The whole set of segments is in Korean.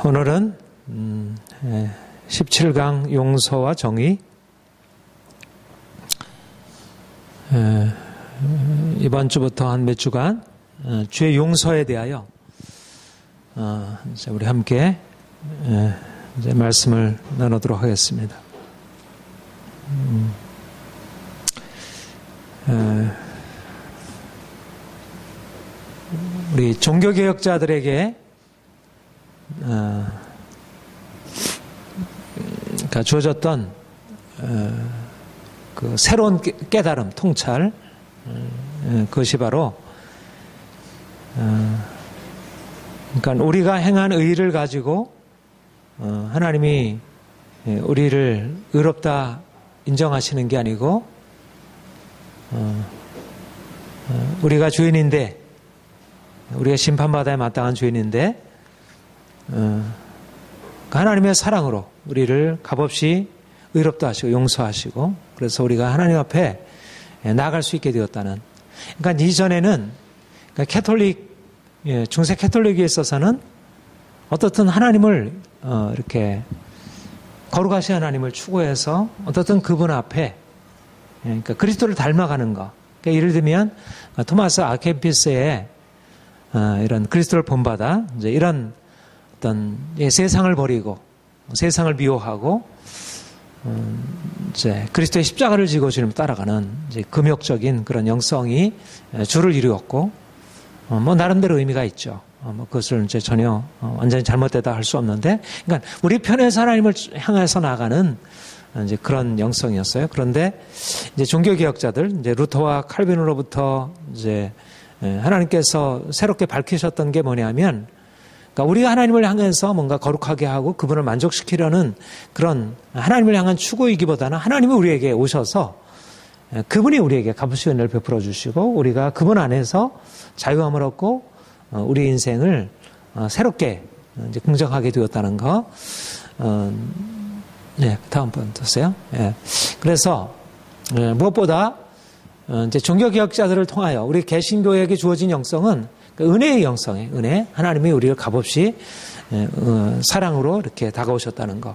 오늘은 17강 용서와 정의, 이번 주부터 한 몇 주간 주의 용서에 대하여 이제 우리 함께 이제 말씀을 나누도록 하겠습니다. 우리 종교개혁자들에게 주어졌던 그 새로운 깨달음, 통찰, 그것이 바로 그러니까 우리가 행한 의를 가지고 하나님이 우리를 의롭다 인정하시는 게 아니고 우리가 죄인인데, 우리가 심판받아야 마땅한 죄인인데 하나님의 사랑으로 우리를 값없이 의롭다 하시고 용서하시고, 그래서 우리가 하나님 앞에 나아갈 수 있게 되었다는. 그러니까 이전에는 캐톨릭, 중세 캐톨릭에 있어서는 어떻든 하나님을 이렇게 거룩하신 하나님을 추구해서 어떻든 그분 앞에, 그러니까 그리스도를 닮아가는 거. 그러니까 예를 들면 토마스 아케피스의 이런 그리스도를 본받아 이제 이런 어떤 세상을 버리고 세상을 미워하고 이제 그리스도의 십자가를 지고 주님 따라가는 이제 금욕적인 그런 영성이 주를 이루었고, 뭐 나름대로 의미가 있죠. 뭐 그것을 이제 전혀 완전히 잘못되다 할 수 없는데, 그러니까 우리 편에서 하나님을 향해서 나가는 이제 그런 영성이었어요. 그런데 이제 종교개혁자들, 이제 루터와 칼빈으로부터 이제 하나님께서 새롭게 밝히셨던 게 뭐냐면, 그러니까 우리가 하나님을 향해서 뭔가 거룩하게 하고 그분을 만족시키려는 그런 하나님을 향한 추구이기보다는 하나님이 우리에게 오셔서 그분이 우리에게 값없이 은혜를 베풀어 주시고 우리가 그분 안에서 자유함을 얻고 우리 인생을 새롭게 이제 긍정하게 되었다는 거. 네, 다음 번 보세요. 네. 그래서 무엇보다 이제 종교개혁자들을 통하여 우리 개신교에게 주어진 영성은 은혜의 영성이에요. 은혜. 하나님이 우리를 값없이 사랑으로 이렇게 다가오셨다는 거.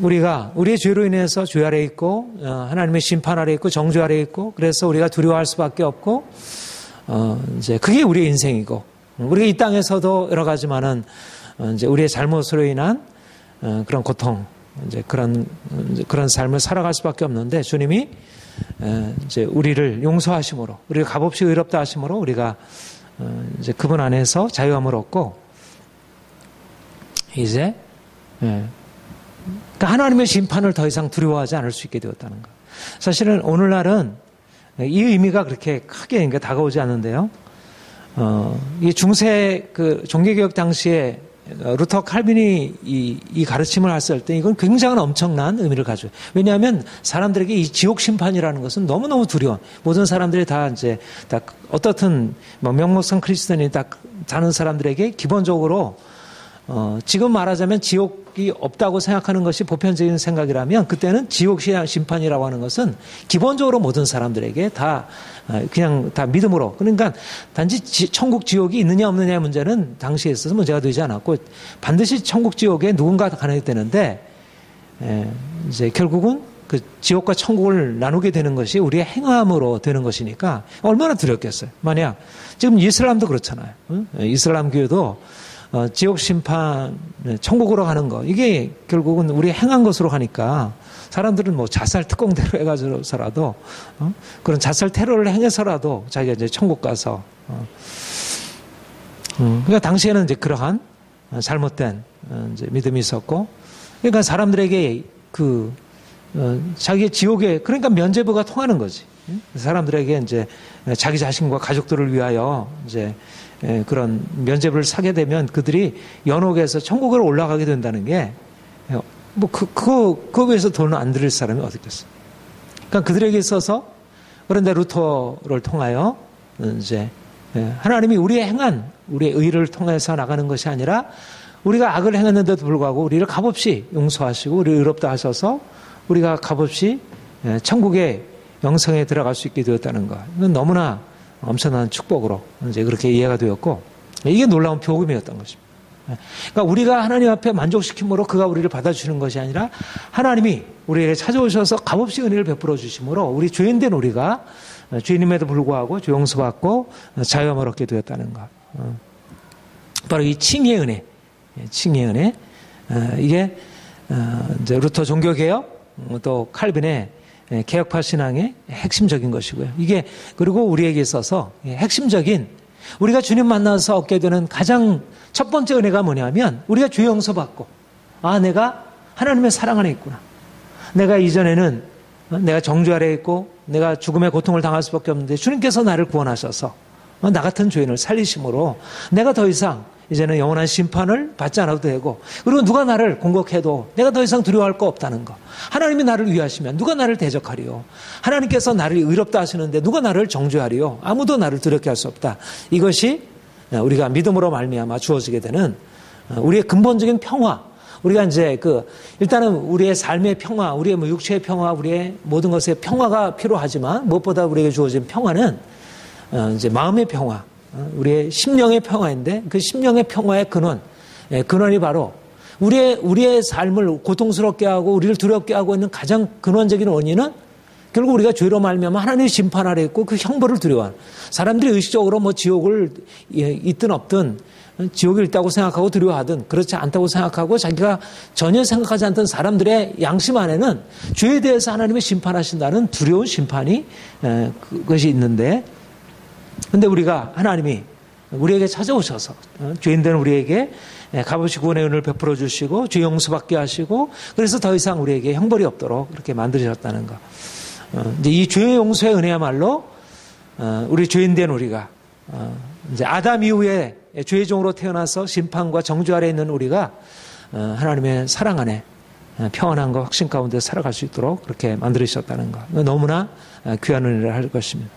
우리가 우리의 죄로 인해서 죄 아래 있고 하나님의 심판 아래 있고 정죄 아래 있고, 그래서 우리가 두려워할 수밖에 없고, 이제 그게 우리의 인생이고, 우리가 이 땅에서도 여러 가지만은 이제 우리의 잘못으로 인한 그런 고통, 이제 그런 삶을 살아갈 수밖에 없는데, 주님이 이제 우리를 용서하심으로, 우리를 값없이 의롭다 하심으로 우리가 이제 그분 안에서 자유함을 얻고, 이제 그러니까 하나님의 심판을 더 이상 두려워하지 않을 수 있게 되었다는 것. 사실은 오늘날은 이 의미가 그렇게 크게 그러니까 다가오지 않는데요. 이 중세 그 종교개혁 당시에 루터 칼빈이 이 가르침을 했을 때 이건 굉장한 엄청난 의미를 가져요. 왜냐하면 사람들에게 이 지옥 심판이라는 것은 너무너무 두려운, 모든 사람들이 다 이제 다 어떻든 뭐 명목상 크리스천이 딱 사는 사람들에게 기본적으로 지금 말하자면 지옥이 없다고 생각하는 것이 보편적인 생각이라면, 그때는 지옥 심판이라고 하는 것은 기본적으로 모든 사람들에게 다 그냥 다 믿음으로, 그러니까 단지 천국 지옥이 있느냐 없느냐의 문제는 당시에 있어서 문제가 되지 않았고, 반드시 천국 지옥에 누군가 가야 되는데, 이제 결국은 그 지옥과 천국을 나누게 되는 것이 우리의 행함으로 되는 것이니까 얼마나 두렵겠어요. 만약 지금 이슬람도 그렇잖아요. 이슬람교도 지옥 심판, 천국으로 가는 거, 이게 결국은 우리 행한 것으로 가니까 사람들은 뭐 자살 특공대로 해가지고서라도 그런 자살 테러를 행해서라도 자기가 이제 천국 가서 그러니까 당시에는 이제 그러한 잘못된 이제 믿음이 있었고, 그러니까 사람들에게 그 자기의 지옥에, 그러니까 면죄부가 통하는 거지. 사람들에게 이제 자기 자신과 가족들을 위하여 이제 그런 면죄부를 사게 되면 그들이 연옥에서 천국으로 올라가게 된다는 게, 뭐 그거 위해서 돈을 안 들일 사람이 어디 있겠어. 그러니까 그들에게 있어서, 그런데 루터를 통하여 이제 하나님이 우리의 행한, 우리의 의를 통해서 나가는 것이 아니라 우리가 악을 행했는데도 불구하고 우리를 값없이 용서하시고 우리를 의롭다 하셔서 우리가 값없이 천국의 영성에 들어갈 수 있게 되었다는 것. 이건 너무나 엄청난 축복으로 이제 그렇게 이해가 되었고, 이게 놀라운 복음이었던 것입니다. 그러니까 우리가 하나님 앞에 만족시킴으로 그가 우리를 받아주시는 것이 아니라 하나님이 우리에게 찾아오셔서 값없이 은혜를 베풀어 주심으로 우리 죄인된 우리가 죄인임에도 불구하고 죄 용서받고 자유함을 얻게 되었다는 것. 바로 이 칭의의 은혜, 칭의의 은혜. 이게 이제 루터 종교개혁 또 칼빈의 개혁파 신앙의 핵심적인 것이고요. 이게 그리고 우리에게 있어서 핵심적인 우리가 주님 만나서 얻게 되는 가장 첫 번째 은혜가 뭐냐면 우리가 죄 용서받고 내가 하나님의 사랑 안에 있구나. 내가 이전에는 내가 정죄 아래에 있고 내가 죽음의 고통을 당할 수밖에 없는데 주님께서 나를 구원하셔서 나 같은 죄인을 살리심으로 내가 더 이상 이제는 영원한 심판을 받지 않아도 되고 그리고 누가 나를 공격해도 내가 더 이상 두려워할 거 없다는 거. 하나님이 나를 위하시면 누가 나를 대적하리요. 하나님께서 나를 의롭다 하시는데 누가 나를 정죄하리요. 아무도 나를 두렵게 할 수 없다. 이것이 우리가 믿음으로 말미암아 주어지게 되는 우리의 근본적인 평화. 우리가 이제 일단은 우리의 삶의 평화, 우리의 육체의 평화, 우리의 모든 것의 평화가 필요하지만 무엇보다 우리에게 주어진 평화는 이제 마음의 평화, 우리의 심령의 평화인데 그 심령의 평화의 근원이 바로 우리의 삶을 고통스럽게 하고 우리를 두렵게 하고 있는 가장 근원적인 원인은 결국 우리가 죄로 말미암아 하나님의 심판 아래 있고 그 형벌을 두려워하는 사람들이 의식적으로 지옥을 있든 없든 지옥이 있다고 생각하고 두려워하든 그렇지 않다고 생각하고 자기가 전혀 생각하지 않던 사람들의 양심 안에는 죄에 대해서 하나님이 심판하신다는 두려운 심판이 그것이 있는데 근데 우리가 하나님이 우리에게 찾아오셔서 죄인된 우리에게 값없이 구원의 은혜를 베풀어 주시고 죄 용서받게 하시고 그래서 더 이상 우리에게 형벌이 없도록 그렇게 만드셨다는 것. 이제 이 죄 용서의 은혜야말로 우리 죄인된 우리가 이제 아담 이후에 죄의 종으로 태어나서 심판과 정죄 아래 있는 우리가 하나님의 사랑 안에 평안함과 확신 가운데 살아갈 수 있도록 그렇게 만들으셨다는 것. 너무나 귀한 은혜를 할 것입니다.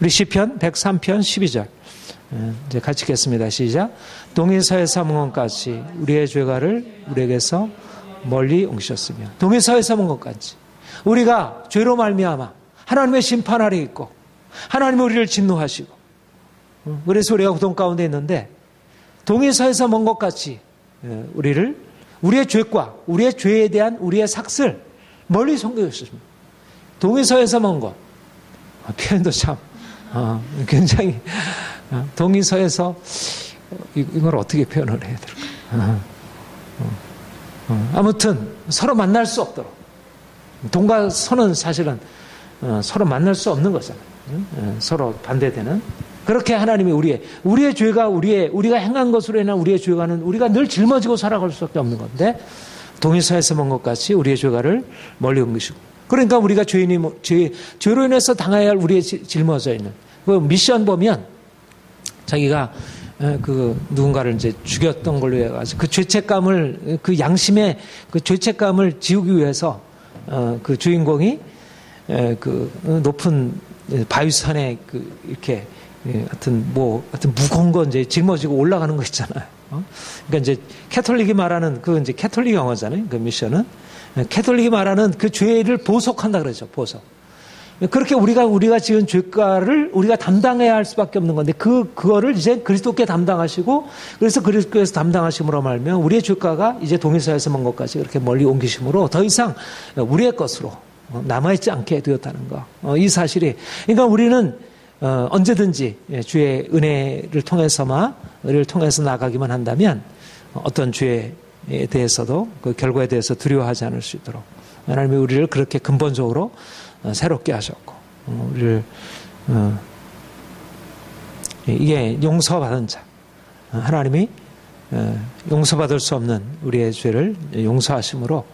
우리 시편 103편 12절 이제 같이 읽겠습니다. 시작. 동에서에서 먼 것까지 우리의 죄가를 우리에게서 멀리 옮기셨으며 동에서에서 먼 것까지 우리가 죄로 말미암아 하나님의 심판 아래 있고 하나님이 우리를 진노하시고 그래서 우리가 고통 가운데 있는데 동에서에서 먼 것같이 우리의 죄과 우리의 죄에 대한 우리의 삭슬 멀리 섬겨주셨습니다. 동에서에서 먼 것 표현도 참 굉장히 동의서에서 이걸 어떻게 표현을 해야 될까? 아무튼 서로 만날 수 없도록 동과 서는 사실은 서로 만날 수 없는 거잖아요. 서로 반대되는 그렇게 하나님이 우리의 죄가 우리가 행한 것으로 인한 우리의 죄가는 우리가 늘 짊어지고 살아갈 수밖에 없는 건데 동의서에서 먼 것 같이 우리의 죄가를 멀리 옮기시고 그러니까 우리가 죄로 인해서 당해야 할 우리의 짊어져 있는 그 미션 보면 자기가 누군가를 이제 죽였던 걸로 해가지고 그 죄책감을 그 양심의 그 죄책감을 지우기 위해서 그 주인공이 그 높은 바위산에 이렇게 하여튼 무거운 거 이제 짊어지고 올라가는 거 있잖아요. 그러니까 이제 캐톨릭이 말하는 이제 캐톨릭 영어잖아요. 그 미션은 캐톨릭이 말하는 그 죄를 보속한다 그러죠. 보속. 그렇게 우리가 지은 죄가를 우리가 담당해야 할 수밖에 없는 건데 그거를 이제 그리스도께 담당하시고 그래서 그리스도께서 담당하심으로 말면 우리의 죄가가 이제 동일사에서 먼 것까지 그렇게 멀리 옮기심으로 더 이상 우리의 것으로 남아있지 않게 되었다는 거. 이 사실이 그러니까 우리는 언제든지 주의 은혜를 통해서 나가기만 한다면 어떤 죄에 대해서도 그 결과에 대해서 두려워하지 않을 수 있도록 하나님이 우리를 그렇게 근본적으로 새롭게 하셨고 우리를 이게 용서받은 자 하나님이 용서받을 수 없는 우리의 죄를 용서하심으로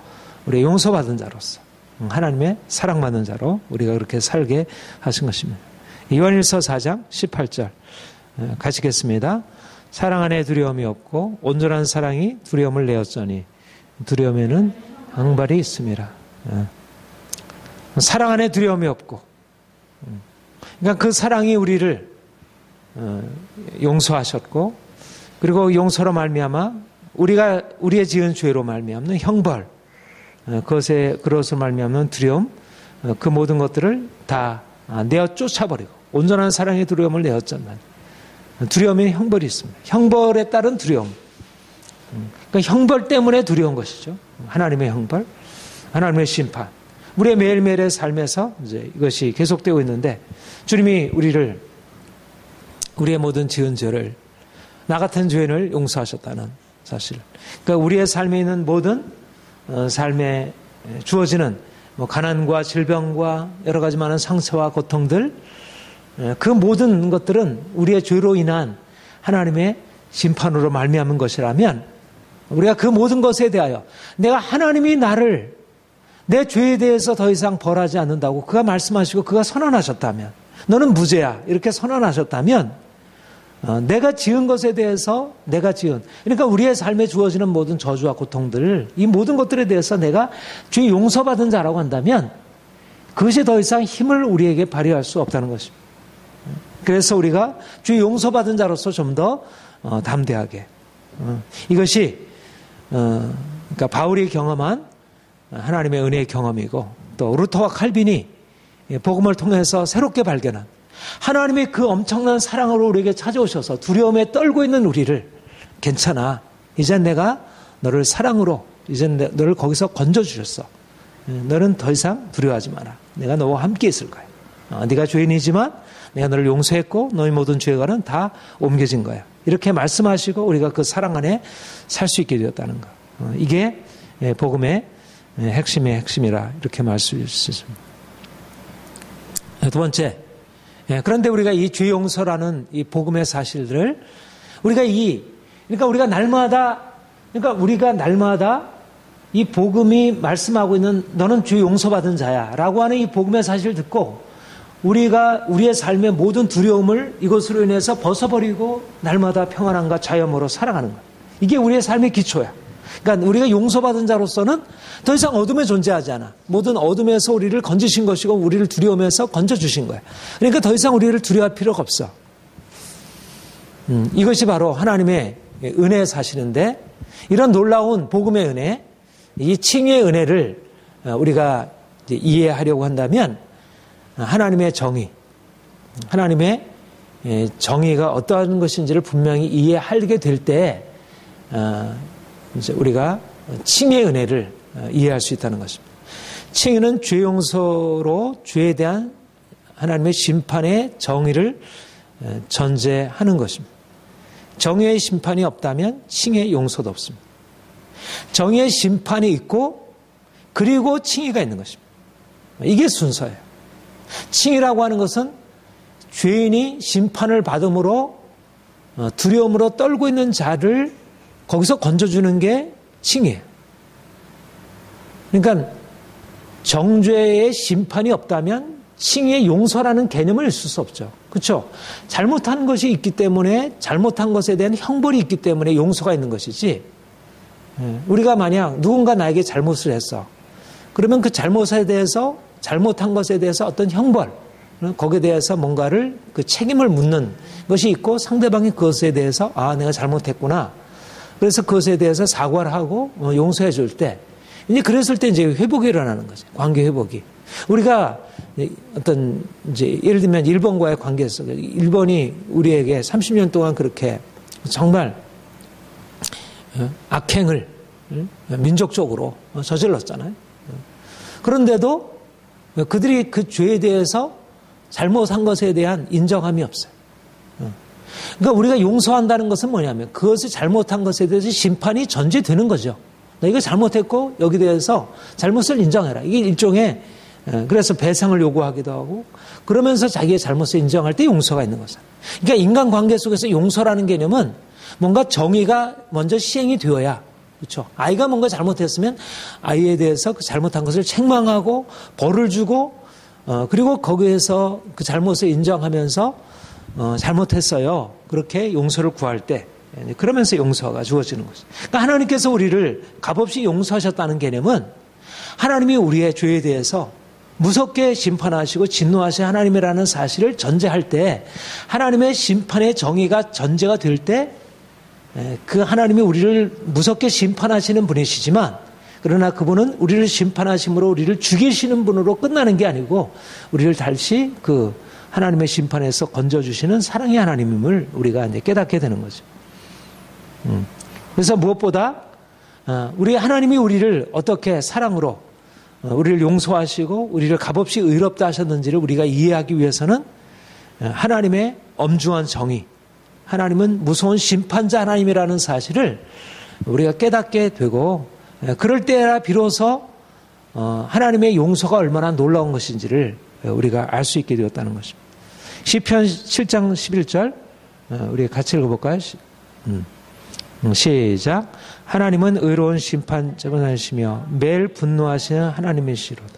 우리 용서받은 자로서 하나님의 사랑받는 자로 우리가 그렇게 살게 하신 것입니다. 요한일서 4장 18절 같이 읽겠습니다. 사랑 안에 두려움이 없고 온전한 사랑이 두려움을 내었더니 두려움에는 항발이 있음이라. 사랑 안에 두려움이 없고 그러니까 그 사랑이 우리를 용서하셨고 그리고 용서로 말미암아 우리의 지은 죄로 말미암는 형벌 그것을 말미암는 두려움 그 모든 것들을 다 내어 쫓아버리고 온전한 사랑의 두려움을 내었잖아요. 두려움에 형벌이 있습니다. 형벌에 따른 두려움. 그러니까 형벌 때문에 두려운 것이죠. 하나님의 형벌, 하나님의 심판. 우리의 매일매일의 삶에서 이제 이것이 계속되고 있는데 주님이 우리의 모든 지은 죄를 나 같은 죄인을 용서하셨다는 사실. 그러니까 우리의 삶에 있는 모든 삶에 주어지는 가난과 질병과 여러 가지 많은 상처와 고통들, 그 모든 것들은 우리의 죄로 인한 하나님의 심판으로 말미암은 것이라면 우리가 그 모든 것에 대하여 내가 하나님이 나를 내 죄에 대해서 더 이상 벌하지 않는다고 그가 말씀하시고 그가 선언하셨다면, 너는 무죄야 이렇게 선언하셨다면, 내가 지은 것에 대해서 그러니까 우리의 삶에 주어지는 모든 저주와 고통들, 이 모든 것들에 대해서 내가 죄 용서받은 자라고 한다면 그것이 더 이상 힘을 우리에게 발휘할 수 없다는 것입니다. 그래서 우리가 죄 용서받은 자로서 좀 더 담대하게, 이것이 그러니까 바울이 경험한 하나님의 은혜의 경험이고, 또 루터와 칼빈이 복음을 통해서 새롭게 발견한 하나님의 그 엄청난 사랑으로 우리에게 찾아오셔서 두려움에 떨고 있는 우리를, 괜찮아, 이제 내가 너를 사랑으로 이제 너를 거기서 건져주셨어. 너는 더 이상 두려워하지 마라. 내가 너와 함께 있을 거야. 네가 죄인이지만 내가 너를 용서했고 너의 모든 죄가는 다 옮겨진 거야. 이렇게 말씀하시고 우리가 그 사랑 안에 살 수 있게 되었다는 거. 이게 복음의 핵심의 핵심이라 이렇게 말씀할 수 있습니다. 두 번째, 그런데 우리가 이 죄 용서라는 이 복음의 사실들을 그러니까 우리가 날마다 이 복음이 말씀하고 있는 너는 죄 용서받은 자야라고 하는 이 복음의 사실을 듣고 우리가 우리의 삶의 모든 두려움을 이것으로 인해서 벗어버리고 날마다 평안함과 자유함으로 살아가는 것. 이게 우리의 삶의 기초야. 그러니까 우리가 용서받은 자로서는 더 이상 어둠에 존재하지 않아. 모든 어둠에서 우리를 건지신 것이고 우리를 두려움에서 건져주신 거야. 그러니까 더 이상 우리를 두려워할 필요가 없어. 이것이 바로 하나님의 은혜의 사실인데, 이런 놀라운 복음의 은혜, 이 칭의의 은혜를 우리가 이해하려고 한다면 하나님의 정의가 어떠한 것인지를 분명히 이해하게 될 때 이제 우리가 칭의의 은혜를 이해할 수 있다는 것입니다. 칭의는 죄 용서로 죄에 대한 하나님의 심판의 정의를 전제하는 것입니다. 정의의 심판이 없다면 칭의의 용서도 없습니다. 정의의 심판이 있고 그리고 칭의가 있는 것입니다. 이게 순서예요. 칭의라고 하는 것은 죄인이 심판을 받음으로 두려움으로 떨고 있는 자를 거기서 건져주는 게 칭의예요. 그러니까 정죄의 심판이 없다면 칭의의 용서라는 개념을 있을 수 없죠. 그렇죠? 잘못한 것이 있기 때문에, 잘못한 것에 대한 형벌이 있기 때문에 용서가 있는 것이지, 우리가 만약 누군가 나에게 잘못을 했어. 그러면 그 잘못에 대해서, 잘못한 것에 대해서 어떤 형벌, 거기에 대해서 뭔가를 그 책임을 묻는 것이 있고, 상대방이 그것에 대해서 내가 잘못했구나. 그래서 그것에 대해서 사과를 하고 용서해 줄 때, 이제 그랬을 때 이제 회복이 일어나는 거죠. 관계 회복이. 우리가 어떤 이제 예를 들면 일본과의 관계에서 일본이 우리에게 30년 동안 그렇게 정말 악행을 민족적으로 저질렀잖아요. 그런데도 그들이 그 죄에 대해서 잘못한 것에 대한 인정함이 없어요. 그러니까 우리가 용서한다는 것은 뭐냐면 그것이 잘못한 것에 대해서 심판이 전제되는 거죠. 너 이거 잘못했고 여기 대해서 잘못을 인정해라. 이게 일종의, 그래서 배상을 요구하기도 하고 그러면서 자기의 잘못을 인정할 때 용서가 있는 거죠. 그러니까 인간관계 속에서 용서라는 개념은 뭔가 정의가 먼저 시행이 되어야, 그렇죠? 아이가 뭔가 잘못했으면 아이에 대해서 그 잘못한 것을 책망하고 벌을 주고 그리고 거기에서 그 잘못을 인정하면서 잘못했어요. 그렇게 용서를 구할 때, 그러면서 용서가 주어지는 거죠. 그러니까 하나님께서 우리를 값없이 용서하셨다는 개념은 하나님이 우리의 죄에 대해서 무섭게 심판하시고 진노하신 하나님이라는 사실을 전제할 때, 하나님의 심판의 정의가 전제가 될 때, 그 하나님이 우리를 무섭게 심판하시는 분이시지만, 그러나 그분은 우리를 심판하심으로 우리를 죽이시는 분으로 끝나는 게 아니고 우리를 다시 그 하나님의 심판에서 건져주시는 사랑의 하나님임을 우리가 이제 깨닫게 되는 거죠. 그래서 무엇보다 우리 하나님이 우리를 어떻게 사랑으로 우리를 용서하시고 우리를 값없이 의롭다 하셨는지를 우리가 이해하기 위해서는 하나님의 엄중한 정의, 하나님은 무서운 심판자 하나님이라는 사실을 우리가 깨닫게 되고, 그럴 때라 비로소 하나님의 용서가 얼마나 놀라운 것인지를 우리가 알 수 있게 되었다는 것입니다. 시편 7장 11절 우리 같이 읽어볼까요? 시작. 하나님은 의로운 심판자가 하시며 매일 분노하시는 하나님이시로다.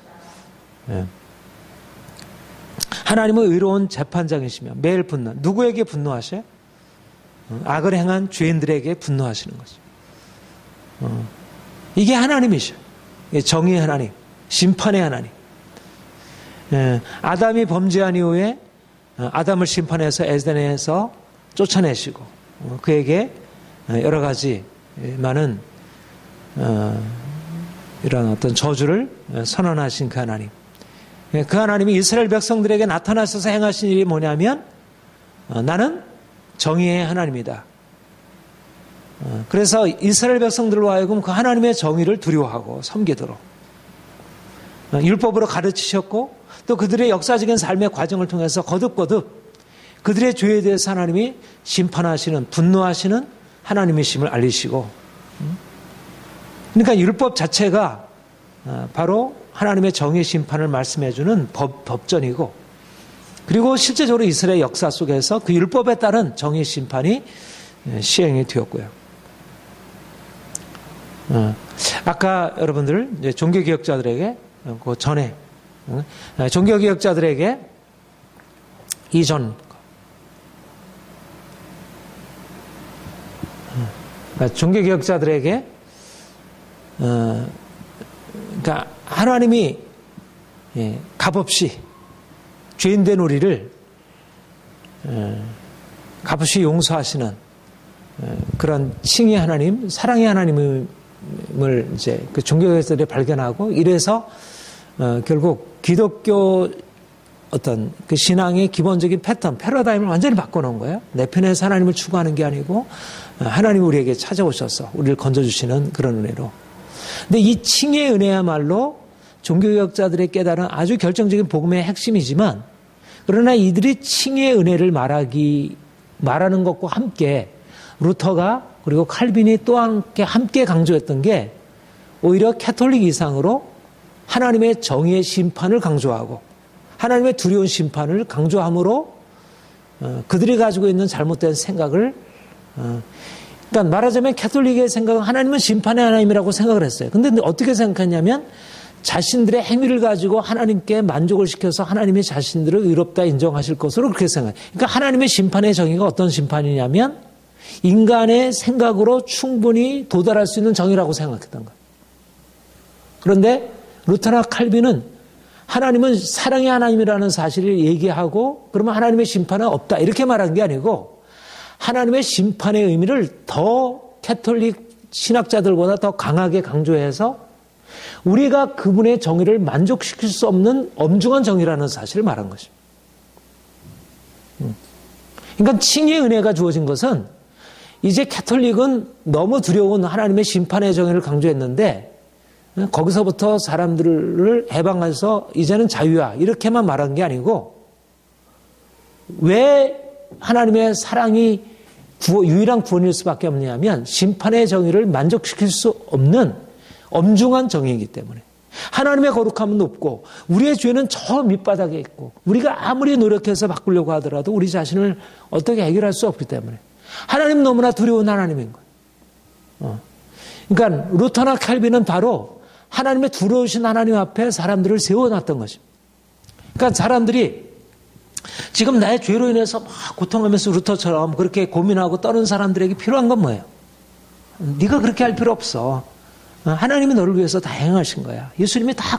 하나님은 의로운 재판장이시며 매일 분노. 누구에게 분노하셔요? 악을 행한 죄인들에게 분노하시는 거죠. 이게 하나님이셔요. 정의의 하나님, 심판의 하나님. 아담이 범죄한 이후에 아담을 심판해서 에덴에서 쫓아내시고 그에게 여러 가지 많은 이런 어떤 저주를 선언하신 그 하나님. 그 하나님이 이스라엘 백성들에게 나타나셔서 행하신 일이 뭐냐면 나는 정의의 하나님이다. 그래서 이스라엘 백성들로 하여금 그 하나님의 정의를 두려워하고 섬기도록 율법으로 가르치셨고 또 그들의 역사적인 삶의 과정을 통해서 거듭거듭 그들의 죄에 대해서 하나님이 심판하시는, 분노하시는 하나님이심을 알리시고, 그러니까 율법 자체가 바로 하나님의 정의 심판을 말씀해주는 법전이고, 그리고 실제적으로 이스라엘 역사 속에서 그 율법에 따른 정의 심판이 시행이 되었고요. 아까 여러분들 이제 종교개혁자들에게 그 전에 종교개혁자들에게 이전 종교개혁자들에게 그러니까 하나님이 값없이 죄인된 우리를 값없이 용서하시는 그런 칭의 하나님, 사랑의 하나님을 이제 그 종교개혁자들이 발견하고 이래서 결국 기독교 어떤 그 신앙의 기본적인 패턴, 패러다임을 완전히 바꿔놓은 거예요. 내 편에서 하나님을 추구하는 게 아니고 하나님이 우리에게 찾아오셔서 우리를 건져주시는 그런 은혜로. 근데 이 칭의 은혜야말로 종교개혁자들의 깨달은 아주 결정적인 복음의 핵심이지만 그러나 이들이 칭의 은혜를 말하는 것과 함께 루터가 그리고 칼빈이 또 함께 강조했던 게 오히려 캐톨릭 이상으로 하나님의 정의의 심판을 강조하고 하나님의 두려운 심판을 강조함으로 그들이 가지고 있는 잘못된 생각을 그러니까 말하자면 캐톨릭의 생각은 하나님은 심판의 하나님이라고 생각을 했어요. 근데 어떻게 생각했냐면 자신들의 행위를 가지고 하나님께 만족을 시켜서 하나님이 자신들을 의롭다 인정하실 것으로 그렇게 생각해요. 그러니까 하나님의 심판의 정의가 어떤 심판이냐면 인간의 생각으로 충분히 도달할 수 있는 정의라고 생각했던 거예요. 그런데 루터나 칼빈은 하나님은 사랑의 하나님이라는 사실을 얘기하고 그러면 하나님의 심판은 없다 이렇게 말한 게 아니고 하나님의 심판의 의미를 더 캐톨릭 신학자들보다 더 강하게 강조해서 우리가 그분의 정의를 만족시킬 수 없는 엄중한 정의라는 사실을 말한 것입니다. 그러니까 칭의 은혜가 주어진 것은 이제 캐톨릭은 너무 두려운 하나님의 심판의 정의를 강조했는데 거기서부터 사람들을 해방해서 이제는 자유야 이렇게만 말한 게 아니고 왜 하나님의 사랑이 유일한 구원일 수밖에 없냐면 심판의 정의를 만족시킬 수 없는 엄중한 정의이기 때문에 하나님의 거룩함은 높고 우리의 죄는 저 밑바닥에 있고 우리가 아무리 노력해서 바꾸려고 하더라도 우리 자신을 어떻게 해결할 수 없기 때문에 하나님 너무나 두려운 하나님인 거예요. 그러니까 루터나 칼빈은 바로 하나님의 두려우신 하나님 앞에 사람들을 세워놨던 것입니다. 그러니까 사람들이 지금 나의 죄로 인해서 막 고통하면서 루터처럼 그렇게 고민하고 떠는 사람들에게 필요한 건 뭐예요? 네가 그렇게 할 필요 없어. 하나님이 너를 위해서 다 행하신 거야. 예수님이 다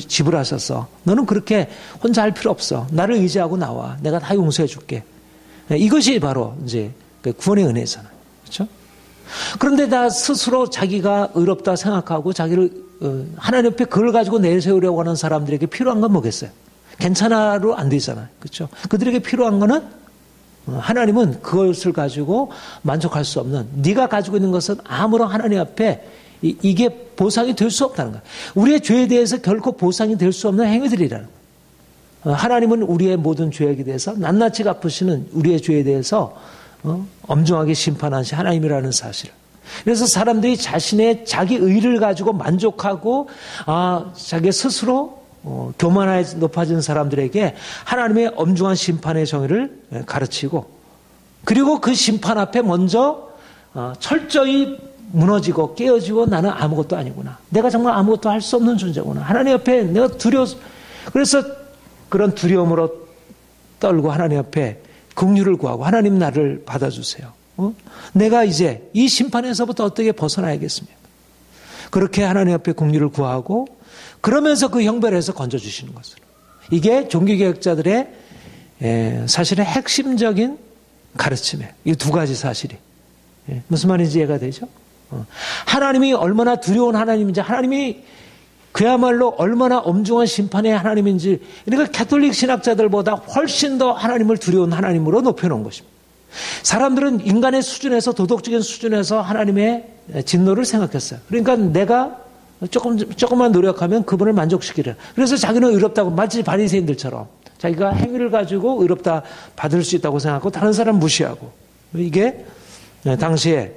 지불하셨어. 너는 그렇게 혼자 할 필요 없어. 나를 의지하고 나와. 내가 다 용서해 줄게. 이것이 바로 이제 구원의 은혜잖아요. 그렇죠? 그런데 다 스스로 자기가 의롭다 생각하고 자기를 하나님 앞에 그걸 가지고 내세우려고 하는 사람들에게 필요한 건 뭐겠어요? 괜찮아로 안 되잖아요. 그렇죠? 그들에게 필요한 거는 하나님은 그것을 가지고 만족할 수 없는, 네가 가지고 있는 것은 아무런 하나님 앞에 이게 보상이 될 수 없다는 거예요. 우리의 죄에 대해서 결코 보상이 될 수 없는 행위들이라는 거예요. 하나님은 우리의 모든 죄에 대해서 낱낱이 갚으시는 우리의 죄에 대해서 엄중하게 심판하신 하나님이라는 사실을. 그래서 사람들이 자신의 자기 의를 가지고 만족하고 자기 스스로 교만하에 높아진 사람들에게 하나님의 엄중한 심판의 정의를 가르치고, 그리고 그 심판 앞에 먼저 철저히 무너지고 깨어지고 나는 아무것도 아니구나. 내가 정말 아무것도 할 수 없는 존재구나. 하나님 앞에 내가 그래서 그런 두려움으로 떨고 하나님 앞에 긍휼을 구하고, 하나님 나를 받아주세요. 내가 이제 이 심판에서부터 어떻게 벗어나야겠습니까? 그렇게 하나님 앞에 긍휼을 구하고, 그러면서 그 형벌에서 건져주시는 것으로. 이게 종교개혁자들의 사실은 핵심적인 가르침이에요. 이 두 가지 사실이. 무슨 말인지 이해가 되죠? 하나님이 얼마나 두려운 하나님인지, 하나님이 그야말로 얼마나 엄중한 심판의 하나님인지, 그러니까 가톨릭 신학자들보다 훨씬 더 하나님을 두려운 하나님으로 높여놓은 것입니다. 사람들은 인간의 수준에서, 도덕적인 수준에서 하나님의 진노를 생각했어요. 그러니까 내가 조금만 노력하면 그분을 만족시키려. 그래서 자기는 의롭다고, 마치 바리새인들처럼 자기가 행위를 가지고 의롭다 받을 수 있다고 생각하고 다른 사람 무시하고. 이게 당시에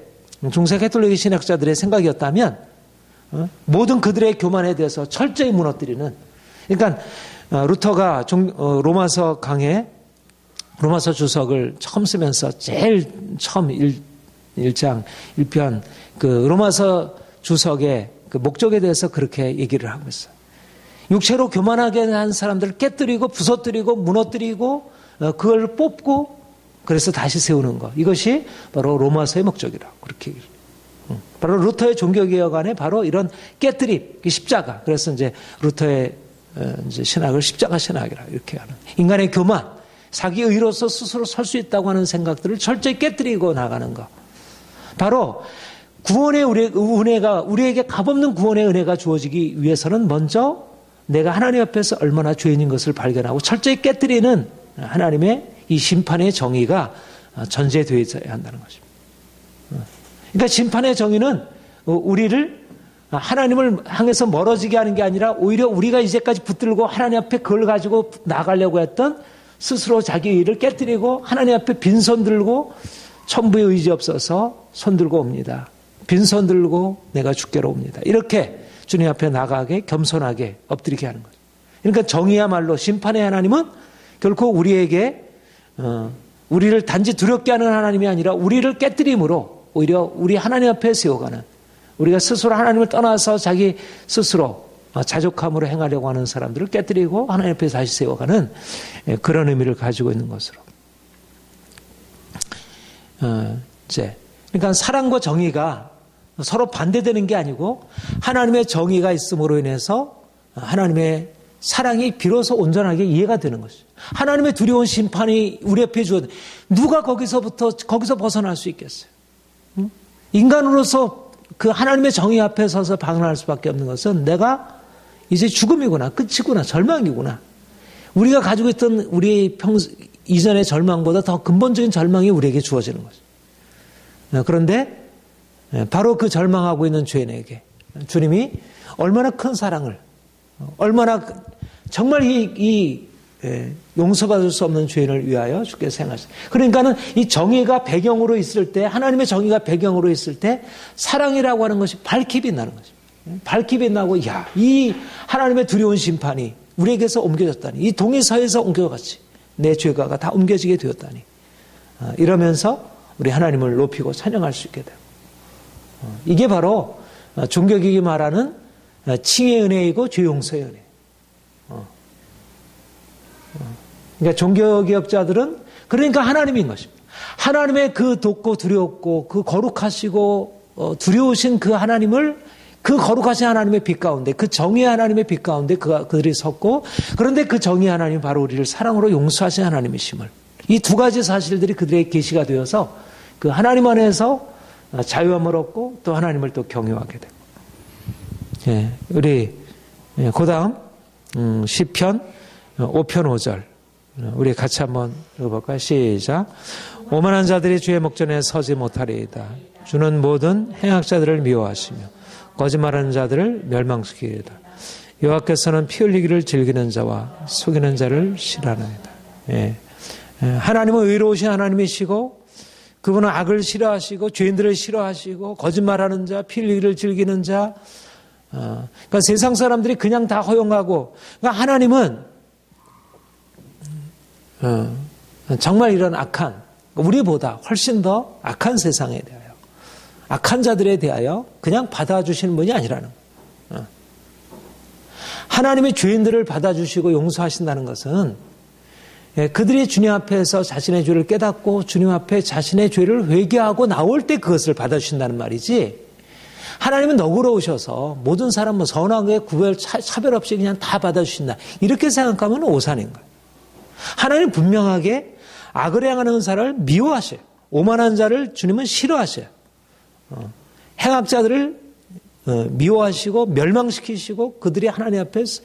중세 가톨릭 신학자들의 생각이었다면 모든 그들의 교만에 대해서 철저히 무너뜨리는, 그러니까 루터가 로마서 강해 로마서 주석을 처음 쓰면서 제일 처음 1장 1편 그 로마서 주석의 그 목적에 대해서 그렇게 얘기를 하고 있어요. 육체로 교만하게 한 사람들을 깨뜨리고 부서뜨리고 무너뜨리고 그걸 뽑고 그래서 다시 세우는 것. 이것이 바로 로마서의 목적이라고 그렇게 얘기해요. 바로 루터의 종교개혁 안에 바로 이런 깨뜨림, 십자가. 그래서 이제 루터의 이제 신학을 십자가 신학이라 이렇게 하는. 인간의 교만, 자기 의로서 스스로 설 수 있다고 하는 생각들을 철저히 깨뜨리고 나가는 것. 바로 구원의 은혜가, 우리에게 값없는 구원의 은혜가 주어지기 위해서는 먼저 내가 하나님 앞에서 얼마나 죄인인 것을 발견하고 철저히 깨뜨리는 하나님의 이 심판의 정의가 전제되어 있어야 한다는 것입니다. 그러니까 심판의 정의는 우리를 하나님을 향해서 멀어지게 하는 게 아니라 오히려 우리가 이제까지 붙들고 하나님 앞에 그걸 가지고 나가려고 했던 스스로 자기 의를 깨뜨리고 하나님 앞에 빈손 들고 천부의 의지 없어서 손 들고 옵니다. 빈손 들고 내가 주께로 옵니다. 이렇게 주님 앞에 나가게 겸손하게 엎드리게 하는 거죠. 그러니까 정의야말로 심판의 하나님은 결코 우리에게 우리를 단지 두렵게 하는 하나님이 아니라 우리를 깨뜨림으로 오히려 우리 하나님 앞에 세워가는, 우리가 스스로 하나님을 떠나서 자기 스스로 자족함으로 행하려고 하는 사람들을 깨뜨리고 하나님 앞에 다시 세워가는 그런 의미를 가지고 있는 것으로. 그러니까 사랑과 정의가 서로 반대되는 게 아니고 하나님의 정의가 있음으로 인해서 하나님의 사랑이 비로소 온전하게 이해가 되는 것이죠. 하나님의 두려운 심판이 우리 앞에 주어진, 누가 거기서 벗어날 수 있겠어요? 인간으로서 그 하나님의 정의 앞에 서서 방황할 수밖에 없는 것은 내가 이제 죽음이구나, 끝이구나, 절망이구나. 우리가 가지고 있던 우리 이전의 절망보다 더 근본적인 절망이 우리에게 주어지는 거죠. 그런데 바로 그 절망하고 있는 죄인에게 주님이 얼마나 큰 사랑을, 얼마나 정말 이 용서받을 수 없는 죄인을 위하여 주께서 행하셨어요. 그러니까는 이 정의가 배경으로 있을 때, 하나님의 정의가 배경으로 있을 때 사랑이라고 하는 것이 밝히 빛나는 거죠. 밝히 빛나고, 야, 이 하나님의 두려운 심판이 우리에게서 옮겨졌다니, 이 동의서에서 옮겨갔지, 내 죄가가 다 옮겨지게 되었다니, 이러면서 우리 하나님을 높이고 찬양할 수 있게 되고, 이게 바로 종교개혁이 말하는 칭의 은혜이고 죄 용서의 은혜. 그러니까 종교개혁자들은 그러니까 하나님인 것입니다. 하나님의 그 높고 두렵고 그 거룩하시고 두려우신 그 하나님을, 그 거룩하신 하나님의 빛 가운데, 그 정의의 하나님의 빛 가운데 그들이 섰고, 그런데 그 정의의 하나님이 바로 우리를 사랑으로 용서하신 하나님이심을, 이 두 가지 사실들이 그들의 계시가 되어서 그 하나님 안에서 자유함을 얻고 또 하나님을 또 경외하게 되고. 우리 그 다음 시편 5편 5절 우리 같이 한번 읽어볼까요? 시작. 오만한 자들이 주의 목전에 서지 못하리이다. 주는 모든 행악자들을 미워하시며 거짓말하는 자들을 멸망시키리이다. 여호와께서는 피 흘리기를 즐기는 자와 속이는 자를 싫어하나이다. 예. 하나님은 의로우신 하나님이시고 그분은 악을 싫어하시고 죄인들을 싫어하시고 거짓말하는 자, 피 흘리기를 즐기는 자. 그러니까 세상 사람들이 그냥 다 허용하고, 그러니까 하나님은 정말 이런 악한, 우리보다 훨씬 더 악한 세상에 대하여, 악한 자들에 대하여 그냥 받아주시는 분이 아니라는 거예요. 하나님이 죄인들을 받아주시고 용서하신다는 것은 그들이 주님 앞에서 자신의 죄를 깨닫고 주님 앞에 자신의 죄를 회개하고 나올 때 그것을 받아주신다는 말이지, 하나님은 너그러우셔서 모든 사람은 선악의 구별 차별 없이 그냥 다 받아주신다, 이렇게 생각하면 오산인 거예요. 하나님은 분명하게 악을 행하는 사람을 미워하셔요. 오만한 자를 주님은 싫어하셔요. 행악자들을 미워하시고 멸망시키시고 그들이 하나님 앞에서,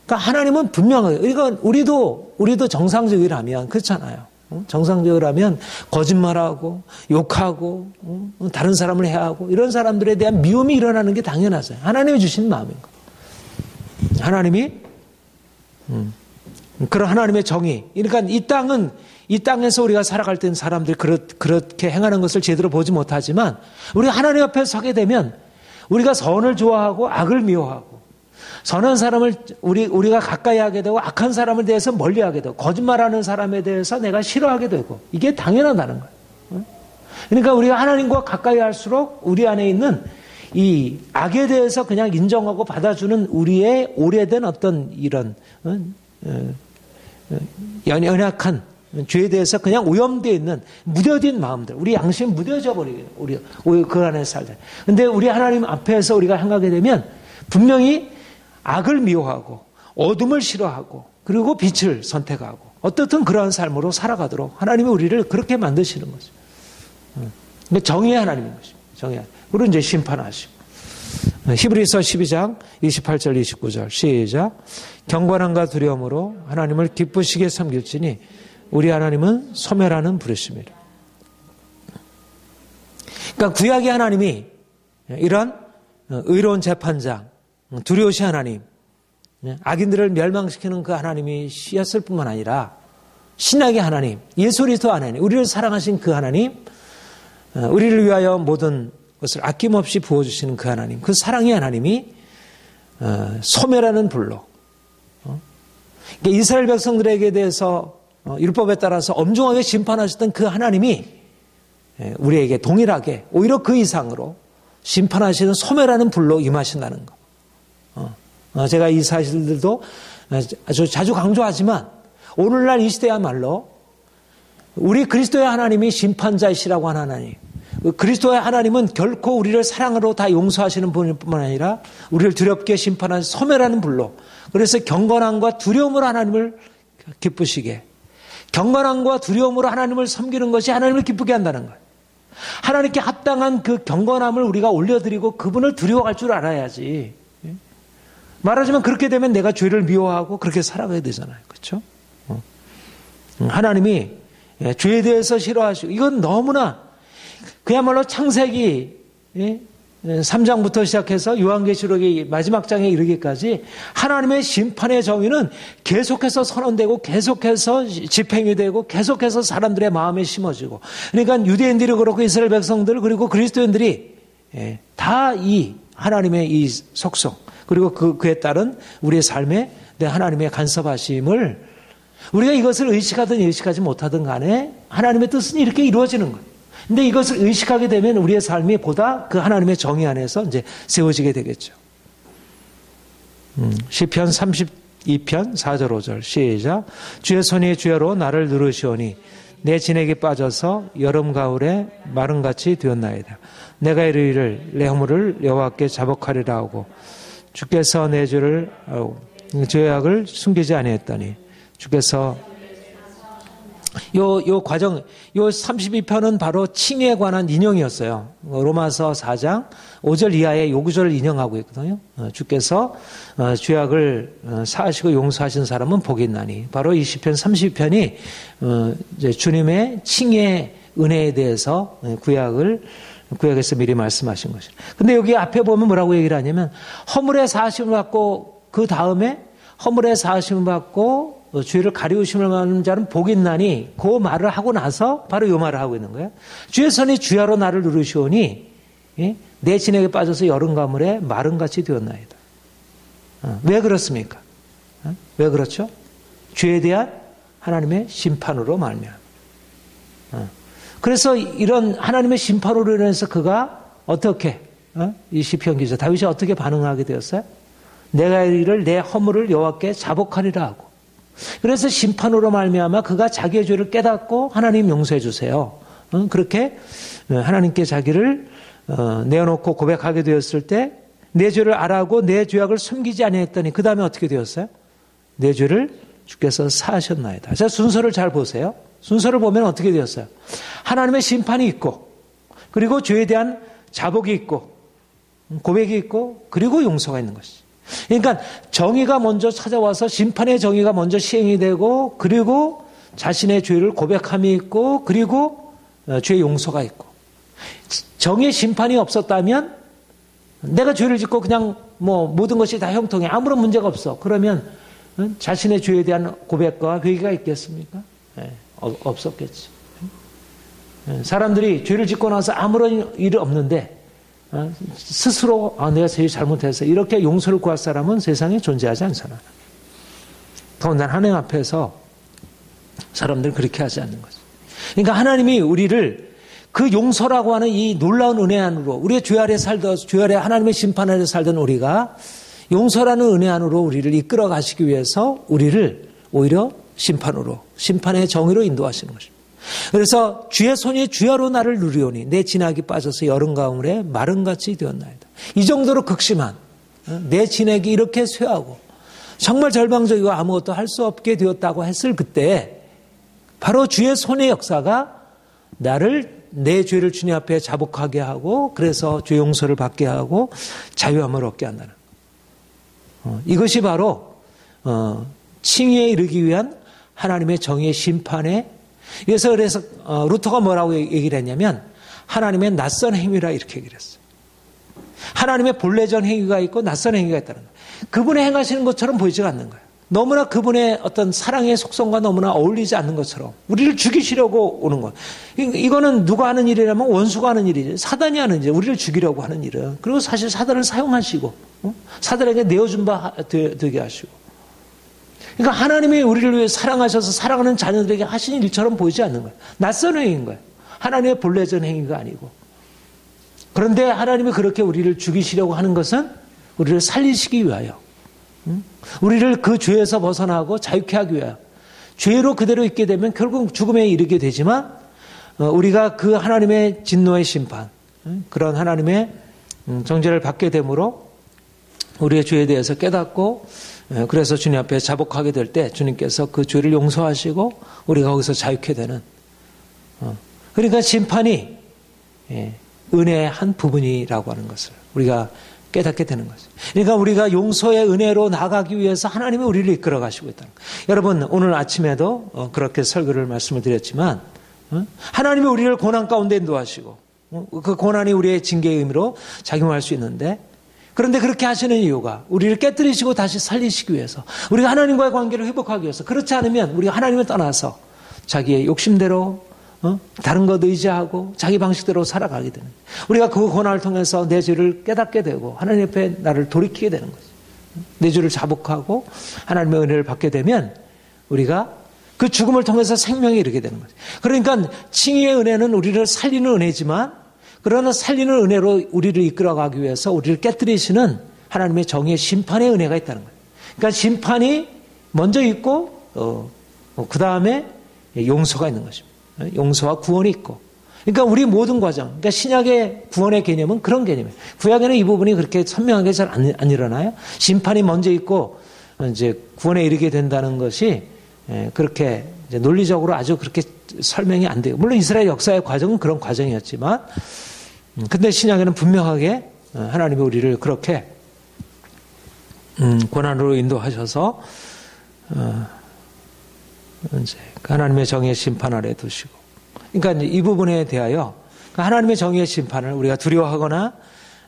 그러니까 하나님은 분명하게, 그러니까 우리도 정상적이라면 그렇잖아요. 정상적이라면 거짓말하고 욕하고 다른 사람을 해하고 이런 사람들에 대한 미움이 일어나는 게 당연하죠. 하나님이 주신 마음인 거예요. 하나님이 그런 하나님의 정의. 그러니까 이 땅에서 우리가 살아갈 때는 사람들이 그렇게 행하는 것을 제대로 보지 못하지만 우리가 하나님 앞에 서게 되면 우리가 선을 좋아하고 악을 미워하고 선한 사람을 우리가 가까이 하게 되고 악한 사람에 대해서 멀리하게 되고 거짓말하는 사람에 대해서 내가 싫어하게 되고, 이게 당연하다는 거예요. 그러니까 우리가 하나님과 가까이 할수록 우리 안에 있는 이 악에 대해서 그냥 인정하고 받아주는 우리의 오래된 어떤 이런 연약한 죄에 대해서 그냥 오염되어 있는 무뎌진 마음들, 우리 양심이 무뎌져 버리게 우리 그 안에 살다. 근데 우리 하나님 앞에서 우리가 행하게 되면 분명히 악을 미워하고 어둠을 싫어하고 그리고 빛을 선택하고 어떻든 그러한 삶으로 살아가도록 하나님이 우리를 그렇게 만드시는 거죠. 정의의 하나님인 것입니다. 정의의 하나님. 그리고 이제 심판하시고. 히브리서 12장 28절 29절 시작. 경건함과 두려움으로 하나님을 기쁘시게 섬길지니 우리 하나님은 소멸하는 부르심이라. 그러니까 구약의 하나님이 이런 의로운 재판장, 두려우신 하나님, 악인들을 멸망시키는 그 하나님이 씨였을 뿐만 아니라 신약의 하나님, 예수 그리스도 하나님, 우리를 사랑하신 그 하나님, 우리를 위하여 모든 것을 아낌없이 부어주시는 그 하나님, 그 사랑의 하나님이 소멸하는 불로, 그러니까 이스라엘 백성들에게 대해서 율법에 따라서 엄중하게 심판하셨던 그 하나님이 우리에게 동일하게 오히려 그 이상으로 심판하시는 소멸하는 불로 임하신다는 것. 제가 이 사실들도 아주 자주 강조하지만 오늘날 이 시대야말로 우리 그리스도의 하나님이 심판자이시라고 하는 하나님, 그리스도의 하나님은 결코 우리를 사랑으로 다 용서하시는 분뿐만 아니라 우리를 두렵게 심판하는 소멸하는 불로, 그래서 경건함과 두려움으로 하나님을 기쁘시게, 경건함과 두려움으로 하나님을 섬기는 것이 하나님을 기쁘게 한다는 거예요. 하나님께 합당한 그 경건함을 우리가 올려드리고 그분을 두려워할 줄 알아야지. 말하자면 그렇게 되면 내가 죄를 미워하고 그렇게 살아가야 되잖아요. 그렇죠? 하나님이 죄에 대해서 싫어하시고, 이건 너무나 그야말로 창세기 3장부터 시작해서 요한계시록의 마지막 장에 이르기까지 하나님의 심판의 정의는 계속해서 선언되고 계속해서 집행이 되고 계속해서 사람들의 마음에 심어지고, 그러니까 유대인들이 그렇고 이스라엘 백성들 그리고 그리스도인들이 다 이 하나님의 이 속성 그리고 그에 따른 우리의 삶에 하나님의 간섭하심을, 우리가 이것을 의식하든 의식하지 못하든 간에 하나님의 뜻은 이렇게 이루어지는 거예요. 근데 이것을 의식하게 되면 우리의 삶이 보다 그 하나님의 정의 안에서 이제 세워지게 되겠죠. 시편 32편 4절 5절 시작. 주의 손이 주야로 나를 누르시오니 내 진액이 빠져서 여름 가을에 마름같이 되었나이다. 내가 이르기를 내 허물을 여호와께 자복하리라 하고 주께서 내 죄악을 숨기지 아니했더니 주께서 요 과정, 요 32편은 바로 칭의에 관한 인용이었어요. 로마서 4장 5절 이하의 요 구절을 인용하고 있거든요. 주께서 죄악을 사하시고 용서하신 사람은 복이 있나니. 바로 이 시편 32편이 이제 주님의 칭의의 은혜에 대해서 구약에서 미리 말씀하신 것이죠. 근데 여기 앞에 보면 뭐라고 얘기를 하냐면 허물의 사하심을 받고 그 다음에 허물의 사하심을 받고 죄를 가리우심을 받는 자는 복이 있나니 그 말을 하고 나서 바로 이 말을 하고 있는 거예요. 주의 손이 주야로 나를 누르시오니 내 진액에 빠져서 여름 가물에 마른같이 되었나이다. 왜 그렇습니까? 왜 그렇죠? 죄에 대한 하나님의 심판으로 말미암아. 그래서 이런 하나님의 심판으로 인해서 그가 어떻게 이 시편 기자 다윗이 어떻게 반응하게 되었어요? 내가 이를 내 허물을 여호와께 자복하리라 하고 그래서 심판으로 말미암아 그가 자기의 죄를 깨닫고 하나님 용서해 주세요. 그렇게 하나님께 자기를 내어놓고 고백하게 되었을 때 내 죄를 알아하고 내 죄악을 숨기지 아니했더니 그 다음에 어떻게 되었어요? 내 죄를 주께서 사하셨나이다. 자, 순서를 잘 보세요. 순서를 보면 어떻게 되었어요? 하나님의 심판이 있고 그리고 죄에 대한 자복이 있고 고백이 있고 그리고 용서가 있는 것이죠. 그러니까 정의가 먼저 찾아와서 심판의 정의가 먼저 시행이 되고 그리고 자신의 죄를 고백함이 있고 그리고 죄의 용서가 있고 정의의 심판이 없었다면 내가 죄를 짓고 그냥 뭐 모든 것이 다 형통해 아무런 문제가 없어. 그러면 자신의 죄에 대한 고백과 회개가 있겠습니까? 없었겠지. 사람들이 죄를 짓고 나서 아무런 일이 없는데 스스로 내가 제일 잘못해서 이렇게 용서를 구할 사람은 세상에 존재하지 않잖아. 더군다나 하나님 앞에서 사람들은 그렇게 하지 않는 거죠. 그러니까 하나님이 우리를 그 용서라고 하는 이 놀라운 은혜 안으로 우리의 죄 아래 죄 아래 하나님의 심판 아래 살던 우리가 용서라는 은혜 안으로 우리를 이끌어 가시기 위해서 우리를 오히려 심판의 정의로 인도하시는 것입니다. 그래서 주의 손이 주야로 나를 누리오니 내 진액이 빠져서 여름 가물에 마른같이 되었나이다. 이 정도로 극심한 내 진액이 이렇게 쇠하고 정말 절망적이고 아무것도 할 수 없게 되었다고 했을 그때 바로 주의 손의 역사가 나를 내 죄를 주님 앞에 자복하게 하고 그래서 죄 용서를 받게 하고 자유함을 얻게 한다는 이것이 바로 칭의에 이르기 위한 하나님의 정의의 심판에 그래서 루터가 뭐라고 얘기를 했냐면 하나님의 낯선 행위라 이렇게 얘기를 했어요. 하나님의 본래전 행위가 있고 낯선 행위가 있다는 거예요. 그분의 행하시는 것처럼 보이지가 않는 거예요. 너무나 그분의 어떤 사랑의 속성과 너무나 어울리지 않는 것처럼 우리를 죽이시려고 오는 거예요. 이거는 누가 하는 일이라면 원수가 하는 일이지 사단이 하는 일, 우리를 죽이려고 하는 일은. 그리고 사실 사단을 사용하시고 사단에게 내어준 바 되게 하시고 그러니까 하나님이 우리를 위해 사랑하셔서 사랑하는 자녀들에게 하신 일처럼 보이지 않는 거예요. 낯선 행위인 거예요. 하나님의 본래전 행위가 아니고. 그런데 하나님이 그렇게 우리를 죽이시려고 하는 것은 우리를 살리시기 위하여 우리를 그 죄에서 벗어나고 자유케 하기 위하여 죄로 그대로 있게 되면 결국 죽음에 이르게 되지만 우리가 그 하나님의 진노의 심판 그런 하나님의 정죄를 받게 되므로 우리의 죄에 대해서 깨닫고 그래서 주님 앞에 자복하게 될 때 주님께서 그 죄를 용서하시고 우리가 거기서 자유케 되는 그러니까 심판이 은혜의 한 부분이라고 하는 것을 우리가 깨닫게 되는 거죠. 그러니까 우리가 용서의 은혜로 나가기 위해서 하나님이 우리를 이끌어 가시고 있다는 거예요. 여러분 오늘 아침에도 그렇게 설교를 말씀을 드렸지만 하나님이 우리를 고난 가운데 인도하시고 그 고난이 우리의 징계의 의미로 작용할 수 있는데 그런데 그렇게 하시는 이유가 우리를 깨뜨리시고 다시 살리시기 위해서 우리가 하나님과의 관계를 회복하기 위해서 그렇지 않으면 우리가 하나님을 떠나서 자기의 욕심대로 다른 것 의지하고 자기 방식대로 살아가게 되는 우리가 그 고난을 통해서 내 죄를 깨닫게 되고 하나님 앞에 나를 돌이키게 되는 거죠. 내 죄를 자복하고 하나님의 은혜를 받게 되면 우리가 그 죽음을 통해서 생명에 이르게 되는 거죠. 그러니까 칭의의 은혜는 우리를 살리는 은혜지만 그러나 살리는 은혜로 우리를 이끌어가기 위해서 우리를 깨뜨리시는 하나님의 정의의 심판의 은혜가 있다는 거예요. 그러니까 심판이 먼저 있고 그 다음에 용서가 있는 것입니다. 용서와 구원이 있고. 그러니까 우리 모든 과정, 그러니까 신약의 구원의 개념은 그런 개념이에요. 구약에는 이 부분이 그렇게 선명하게 잘 안 일어나요. 심판이 먼저 있고 이제 구원에 이르게 된다는 것이 그렇게 이제 논리적으로 아주 그렇게 설명이 안 돼요. 물론 이스라엘 역사의 과정은 그런 과정이었지만, 근데 신약에는 분명하게 하나님이 우리를 그렇게 고난으로 인도하셔서 이제 하나님의 정의의 심판 아래 두시고, 그러니까 이 부분에 대하여 하나님의 정의의 심판을 우리가 두려워하거나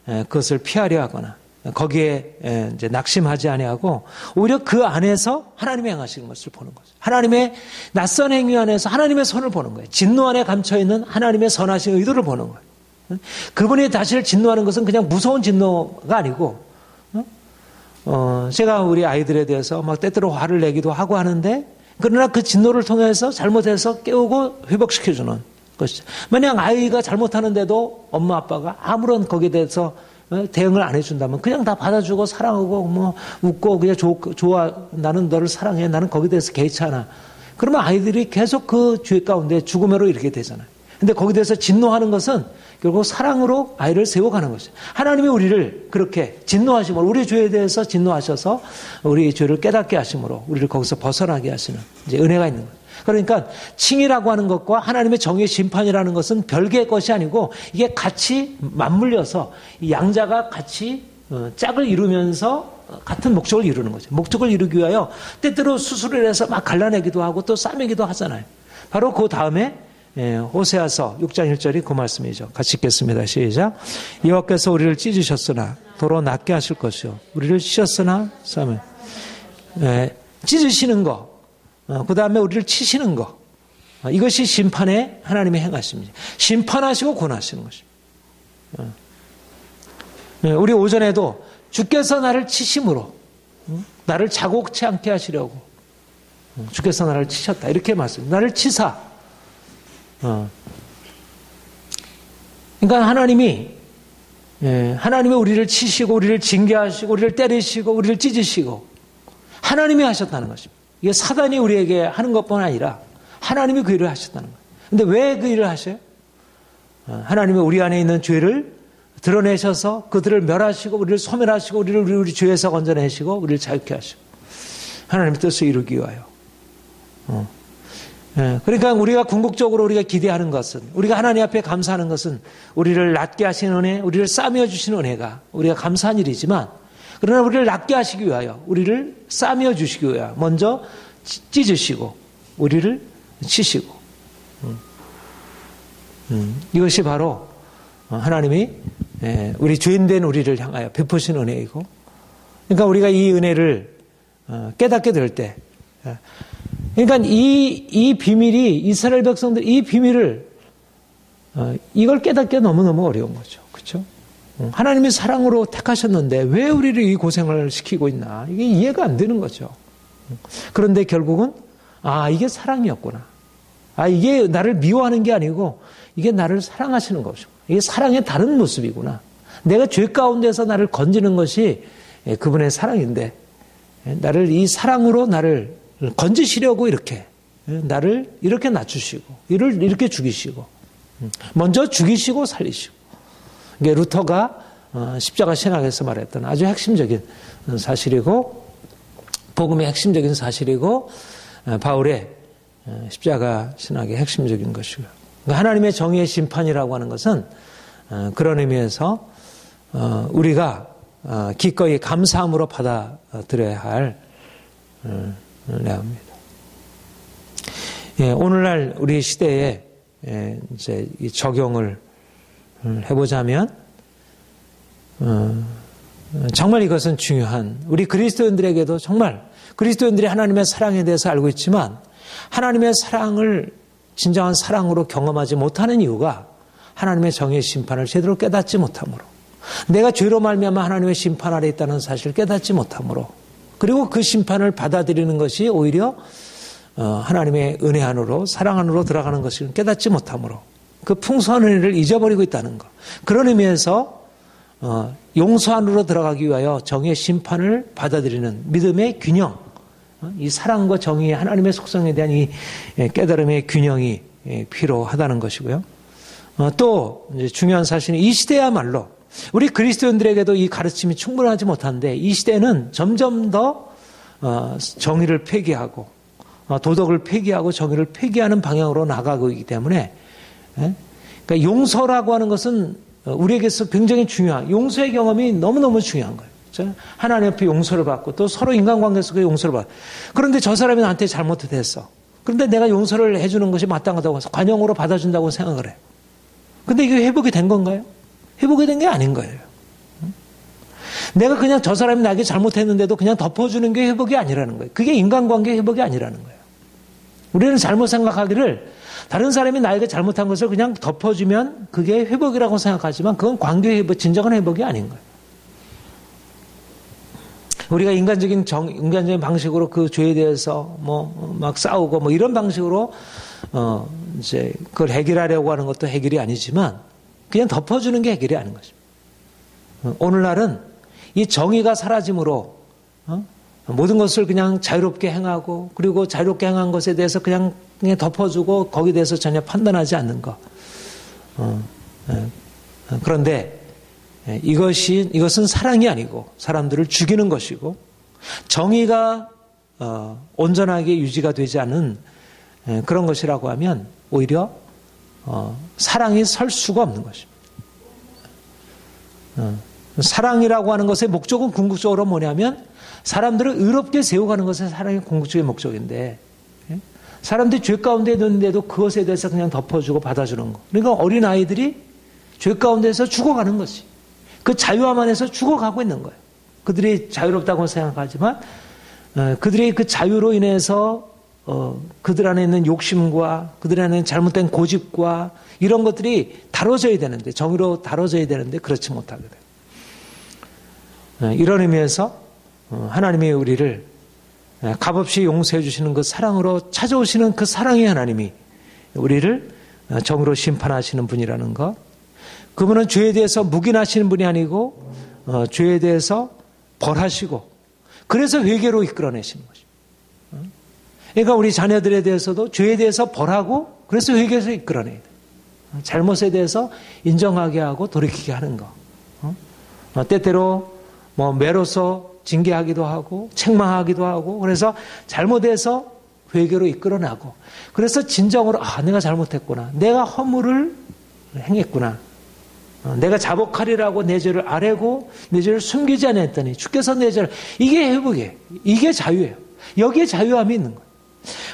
그것을 피하려 하거나 거기에 이제 낙심하지 아니하고 오히려 그 안에서 하나님의 행하시는 것을 보는 거죠. 하나님의 낯선 행위 안에서 하나님의 손을 보는 거예요. 진노 안에 감춰 있는 하나님의 선하신 의도를 보는 거예요. 그분이 자신을 진노하는 것은 그냥 무서운 진노가 아니고, 제가 우리 아이들에 대해서 막 때때로 화를 내기도 하고 하는데, 그러나 그 진노를 통해서 잘못해서 깨우고 회복시켜주는 것이죠. 만약 아이가 잘못하는데도 엄마 아빠가 아무런 거기에 대해서 대응을 안 해준다면 그냥 다 받아주고 사랑하고 뭐 웃고 그냥 좋아, 나는 너를 사랑해, 나는 거기에 대해서 개의치 않아. 그러면 아이들이 계속 그 죄 가운데 죽음으로 이렇게 되잖아요. 근데 거기에 대해서 진노하는 것은 결국 사랑으로 아이를 세워가는 것이죠. 하나님이 우리를 그렇게 진노하심으로, 우리 죄에 대해서 진노하셔서 우리 죄를 깨닫게 하심으로 우리를 거기서 벗어나게 하시는 이제 은혜가 있는 거예요. 그러니까 칭이라고 하는 것과 하나님의 정의의 심판이라는 것은 별개의 것이 아니고 이게 같이 맞물려서 이 양자가 같이 짝을 이루면서 같은 목적을 이루는 거죠. 목적을 이루기 위하여 때때로 수술을 해서 막 갈라내기도 하고 또 싸매기도 하잖아요. 바로 그 다음에 호세아서 6장 1절이 그 말씀이죠. 같이 읽겠습니다. 시작. 여호와께서 우리를 찢으셨으나 도로 낫게 하실 것이요 우리를 찢으셨으나 싸매 찢으시는 거, 그 다음에 우리를 치시는 거, 이것이 심판의 하나님의 행하심입니다. 심판하시고 권하시는 것입니다. 우리 오전에도 주께서 나를 치심으로 나를 자곡치 않게 하시려고 주께서 나를 치셨다 이렇게 말씀합니다. 나를 치사. 그러니까 하나님이 우리를 치시고 우리를 징계하시고 우리를 때리시고 우리를 찢으시고 하나님이 하셨다는 것입니다. 이게 사단이 우리에게 하는 것뿐 아니라 하나님이 그 일을 하셨다는 거예요. 근데 왜 그 일을 하셔요? 하나님이 우리 안에 있는 죄를 드러내셔서 그들을 멸하시고 우리를 소멸하시고 우리 죄에서 건져내시고 우리를 자유케 하시고 하나님의 뜻을 이루기 위하여. 그러니까 우리가 궁극적으로 우리가 기대하는 것은, 우리가 하나님 앞에 감사하는 것은 우리를 낫게 하시는 은혜, 우리를 싸매어 주시는 은혜가 우리가 감사한 일이지만, 그러나 우리를 낫게 하시기 위하여, 우리를 싸매어 주시기 위하여 먼저 찢으시고 우리를 치시고, 이것이 바로 하나님이 우리 죄인된 우리를 향하여 베푸신 은혜이고, 그러니까 우리가 이 은혜를 깨닫게 될 때, 그러니까 이 비밀이, 이스라엘 백성들 이 비밀을 이걸 깨닫기가 너무너무 어려운 거죠. 그렇죠? 하나님이 사랑으로 택하셨는데 왜 우리를 이 고생을 시키고 있나, 이게 이해가 안 되는 거죠. 그런데 결국은 이게 사랑이었구나, 이게 나를 미워하는 게 아니고 이게 나를 사랑하시는 것이고, 이게 사랑의 다른 모습이구나, 내가 죄 가운데서 나를 건지는 것이 그분의 사랑인데 나를 이 사랑으로 나를 건지시려고 이렇게 나를 이렇게 낮추시고 이렇게 죽이시고, 먼저 죽이시고 살리시고, 이게 루터가 십자가 신학에서 말했던 아주 핵심적인 사실이고, 복음의 핵심적인 사실이고, 바울의 십자가 신학의 핵심적인 것이고요. 그러니까 하나님의 정의의 심판이라고 하는 것은 그런 의미에서 우리가 기꺼이 감사함으로 받아들여야 할 내용입니다. 오늘날 우리 시대에 이제 이 적용을 해보자면, 정말 이것은 중요한, 우리 그리스도인들에게도 정말 그리스도인들이 하나님의 사랑에 대해서 알고 있지만 하나님의 사랑을 진정한 사랑으로 경험하지 못하는 이유가 하나님의 정의의 심판을 제대로 깨닫지 못함으로, 내가 죄로 말미암아 하나님의 심판 아래 있다는 사실을 깨닫지 못함으로, 그리고 그 심판을 받아들이는 것이 오히려 하나님의 은혜 안으로, 사랑 안으로 들어가는 것을 깨닫지 못함으로 그 풍성한 은혜를 잊어버리고 있다는 것. 그런 의미에서 용서 안으로 들어가기 위하여 정의의 심판을 받아들이는 믿음의 균형, 이 사랑과 정의의 하나님의 속성에 대한 이 깨달음의 균형이 필요하다는 것이고요. 또 이제 중요한 사실은 이 시대야말로 우리 그리스도인들에게도 이 가르침이 충분하지 못한데, 이 시대는 점점 더 정의를 폐기하고 도덕을 폐기하고 정의를 폐기하는 방향으로 나가고 있기 때문에 그러니까 용서라고 하는 것은 우리에게서 굉장히 중요한 용서의 경험이 너무너무 중요한 거예요. 그렇죠? 하나님 앞에 용서를 받고 또 서로 인간관계 속에 용서를 받고 그런데 저 사람이 나한테 잘못했어. 그런데 내가 용서를 해주는 것이 마땅하다고 해서 관용으로 받아준다고 생각을 해요. 근데 이게 회복이 된 건가요? 회복이 된 게 아닌 거예요. 내가 그냥 저 사람이 나에게 잘못했는데도 그냥 덮어주는 게 회복이 아니라는 거예요. 그게 인간관계 회복이 아니라는 거예요. 우리는 잘못 생각하기를 다른 사람이 나에게 잘못한 것을 그냥 덮어주면 그게 회복이라고 생각하지만 그건 관계 회복, 진정한 회복이 아닌 거예요. 우리가 인간적인 방식으로 그 죄에 대해서 막 싸우고 이런 방식으로 이제 그걸 해결하려고 하는 것도 해결이 아니지만 그냥 덮어주는 게 해결이 아닌 거죠. 오늘날은 이 정의가 사라짐으로 모든 것을 그냥 자유롭게 행하고 그리고 자유롭게 행한 것에 대해서 그냥 덮어주고 거기에 대해서 전혀 판단하지 않는 것. 그런데 이것은 사랑이 아니고 사람들을 죽이는 것이고 정의가 온전하게 유지가 되지 않은 그런 것이라고 하면 오히려 사랑이 설 수가 없는 것입니다. 사랑이라고 하는 것의 목적은 궁극적으로 뭐냐면 사람들을 의롭게 세워가는 것이 사랑의 궁극적인 목적인데 사람들이 죄 가운데 있는데도 그것에 대해서 그냥 덮어주고 받아주는 거. 그러니까 어린아이들이 죄 가운데서 죽어가는 것이 그 자유함 안에서 죽어가고 있는 거예요. 그들이 자유롭다고 생각하지만 그들의 그 자유로 인해서 그들 안에 있는 욕심과 그들 안에 있는 잘못된 고집과 이런 것들이 다뤄져야 되는데 정의로 다뤄져야 되는데 그렇지 못하게 돼요. 이런 의미에서 하나님이 우리를 값없이 용서해 주시는 그 사랑으로 찾아오시는 그 사랑의 하나님이 우리를 정의로 심판하시는 분이라는 것. 그분은 죄에 대해서 묵인하시는 분이 아니고 죄에 대해서 벌하시고 그래서 회개로 이끌어내시는 것입니다. 그러니까 우리 자녀들에 대해서도 죄에 대해서 벌하고 그래서 회개에서 이끌어내야 돼요. 잘못에 대해서 인정하게 하고 돌이키게 하는 거. 때때로 매로서 징계하기도 하고 책망하기도 하고 그래서 잘못해서 회개로 이끌어나고 그래서 진정으로 내가 잘못했구나. 내가 허물을 행했구나. 내가 자복하리라고 내 죄를 아뢰고 내 죄를 숨기지 않았더니 주께서 내 죄를 이게 회복이에요. 이게 자유예요. 여기에 자유함이 있는 거예요.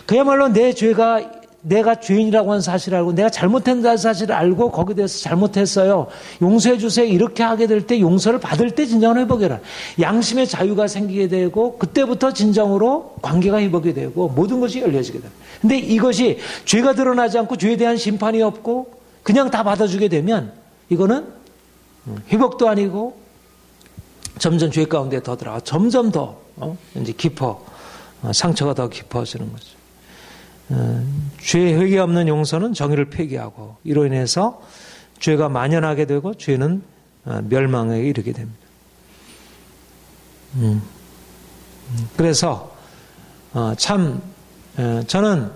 그야말로 내 죄가 내가 죄인이라고 하는 사실을 알고 내가 잘못했다는 사실을 알고 거기에 대해서 잘못했어요. 용서해 주세요. 이렇게 하게 될 때 용서를 받을 때 진정한 회복이라. 양심의 자유가 생기게 되고 그때부터 진정으로 관계가 회복이 되고 모든 것이 열려지게 됩니다. 근데 이것이 죄가 드러나지 않고 죄에 대한 심판이 없고 그냥 다 받아주게 되면 이거는 회복도 아니고 점점 죄 가운데 더 들어가 점점 더 이제 깊어 상처가 더 깊어지는 거죠. 죄의 회개 없는 용서는 정의를 폐기하고 이로 인해서 죄가 만연하게 되고 죄는 멸망에 이르게 됩니다. 그래서 참 저는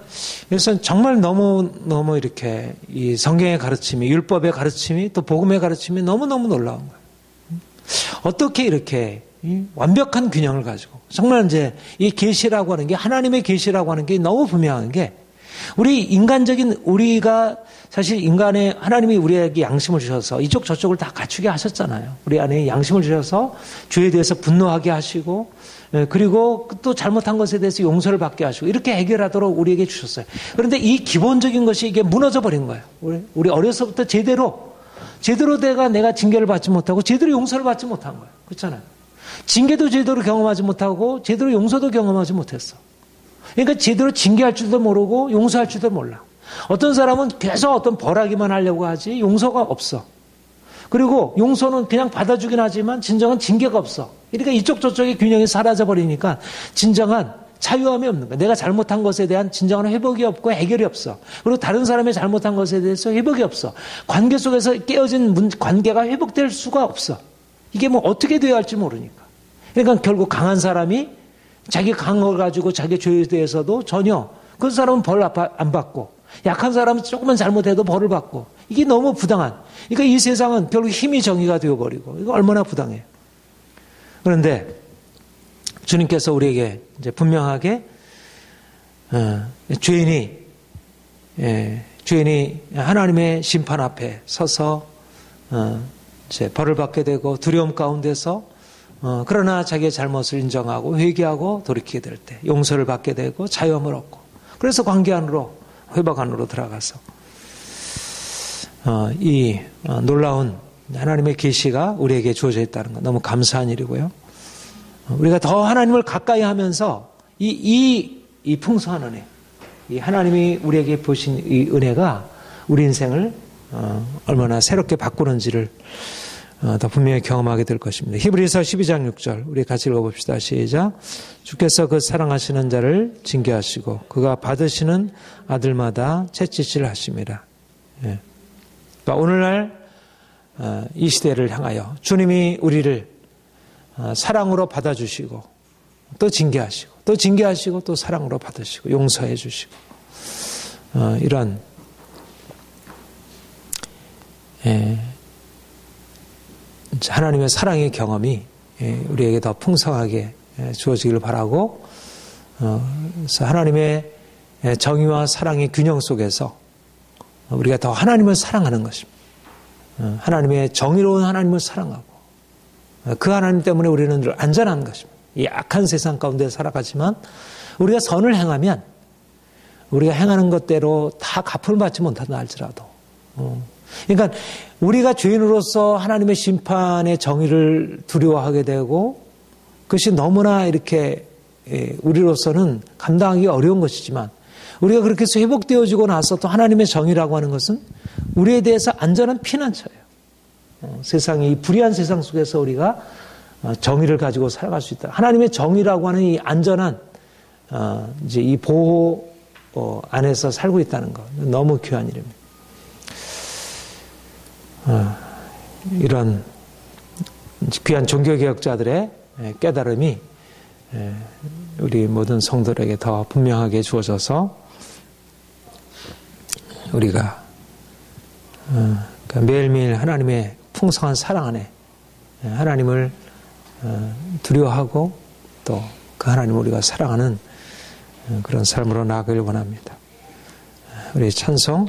그래서 정말 너무 이렇게 이 성경의 가르침이 율법의 가르침이 또 복음의 가르침이 너무너무 놀라운 거예요. 어떻게 이렇게 완벽한 균형을 가지고 정말 이제 이 계시라고 하는 게 하나님의 계시라고 하는 게 너무 분명한 게 우리 인간적인 우리가 사실 인간의 하나님이 우리에게 양심을 주셔서 이쪽 저쪽을 다 갖추게 하셨잖아요. 우리 안에 양심을 주셔서 죄에 대해서 분노하게 하시고 그리고 또 잘못한 것에 대해서 용서를 받게 하시고 이렇게 해결하도록 우리에게 주셨어요. 그런데 이 기본적인 것이 이게 무너져 버린 거예요. 우리 어려서부터 제대로 내가 징계를 받지 못하고 제대로 용서를 받지 못한 거예요. 그렇잖아요. 징계도 제대로 경험하지 못하고 제대로 용서도 경험하지 못했어. 그러니까 제대로 징계할 줄도 모르고 용서할 줄도 몰라. 어떤 사람은 계속 어떤 벌하기만 하려고 하지 용서가 없어. 그리고 용서는 그냥 받아주긴 하지만 진정한 징계가 없어. 그러니까 이쪽 저쪽의 균형이 사라져버리니까 진정한 자유함이 없는 거야. 내가 잘못한 것에 대한 진정한 회복이 없고 해결이 없어. 그리고 다른 사람이 잘못한 것에 대해서 회복이 없어. 관계 속에서 깨어진 관계가 회복될 수가 없어. 이게 어떻게 되어야 할지 모르니까. 그러니까 결국 강한 사람이 자기 강한 걸 가지고 자기 죄에 대해서도 전혀 그 사람은 벌 안 받고 약한 사람은 조금만 잘못해도 벌을 받고 이게 너무 부당한. 그러니까 이 세상은 결국 힘이 정의가 되어버리고 이거 얼마나 부당해요. 그런데 주님께서 우리에게 이제 분명하게 죄인이 하나님의 심판 앞에 서서 이제 벌을 받게 되고 두려움 가운데서 그러나 자기의 잘못을 인정하고 회개하고 돌이키게 될 때 용서를 받게 되고 자유함을 얻고 그래서 관계 안으로 회복 안으로 들어가서 이 놀라운 하나님의 계시가 우리에게 주어져 있다는 것 너무 감사한 일이고요. 우리가 더 하나님을 가까이 하면서 이 풍성한 은혜, 이 하나님이 우리에게 보신 이 은혜가 우리 인생을 얼마나 새롭게 바꾸는지를 더 분명히 경험하게 될 것입니다. 히브리서 12장 6절 우리 같이 읽어봅시다. 시작. 주께서 그 사랑하시는 자를 징계하시고 그가 받으시는 아들마다 채찍질 하심이라. 예. 그러니까 오늘날 이 시대를 향하여 주님이 우리를 사랑으로 받아주시고 또 징계하시고 또 징계하시고 또 사랑으로 받으시고 용서해 주시고 이런 하나님의 사랑의 경험이 우리에게 더 풍성하게 주어지기를 바라고 그래서 하나님의 정의와 사랑의 균형 속에서 우리가 더 하나님을 사랑하는 것입니다. 하나님의 정의로운 하나님을 사랑하고 그 하나님 때문에 우리는 늘 안전한 것입니다. 이 악한 세상 가운데 살아가지만 우리가 선을 행하면 우리가 행하는 것대로 다 갚을 받지 못한다 할지라도 그러니까 우리가 죄인으로서 하나님의 심판의 정의를 두려워하게 되고 그것이 너무나 이렇게 우리로서는 감당하기 어려운 것이지만 우리가 그렇게 해서 회복되어지고 나서 또 하나님의 정의라고 하는 것은 우리에 대해서 안전한 피난처예요. 세상이 이 불의한 세상 속에서 우리가 정의를 가지고 살아갈 수 있다. 하나님의 정의라고 하는 이 안전한 이제 이 보호 안에서 살고 있다는 것 너무 귀한 일입니다. 이런 귀한 종교개혁자들의 깨달음이 우리 모든 성도들에게 더 분명하게 주어져서 우리가 매일매일 하나님의 풍성한 사랑 안에 하나님을 두려워하고 또 그 하나님을 우리가 사랑하는 그런 삶으로 나아가길 원합니다. 우리 찬송